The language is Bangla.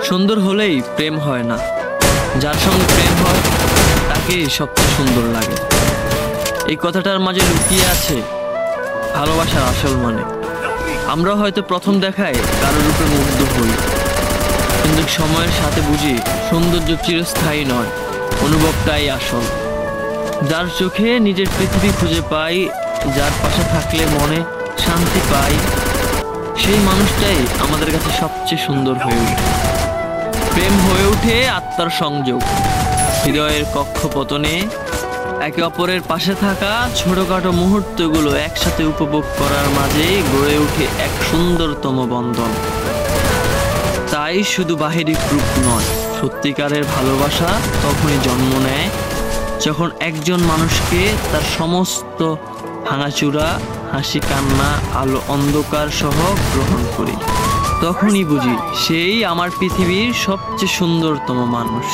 সুন্দর হলেই প্রেম হয় না, যার সঙ্গে প্রেম হয় তাকেই সবচেয়ে সুন্দর লাগে। এই কথাটার মাঝে লুকিয়ে আছে ভালোবাসার আসল মানে। আমরা হয়তো প্রথম দেখায় কারোর উপরে মুগ্ধ হই, কিন্তু সময়ের সাথে বুঝি সৌন্দর্য চিরস্থায়ী নয়, অনুভবটাই আসল। যার চোখে নিজের পৃথিবী খুঁজে পাই, যার পাশে থাকলে মনে শান্তি পাই, সেই মানুষটাই আমাদের কাছে সবচেয়ে সুন্দর হয়ে ওঠে। প্রেম হয়ে ওঠে আত্মার সংযোগ, হৃদয়ের কক্ষপতনে একে অপরের পাশে থাকা ছোটখাটো মুহূর্তগুলো একসাথে উপভোগ করার মাঝে গড়ে ওঠে এক সুন্দরতম বন্ধন। তাই শুধু বাহিরিক রূপ নয়, সত্যিকারের ভালোবাসা তখনই জন্ম নেয় যখন একজন মানুষকে তার সমস্ত ভাঙাচুরা, হাসি, কান্না, আলো, অন্ধকার সহ গ্রহণ করি। তখনই বুঝি সেই আমার পৃথিবীর সবচেয়ে সুন্দরতম মানুষ।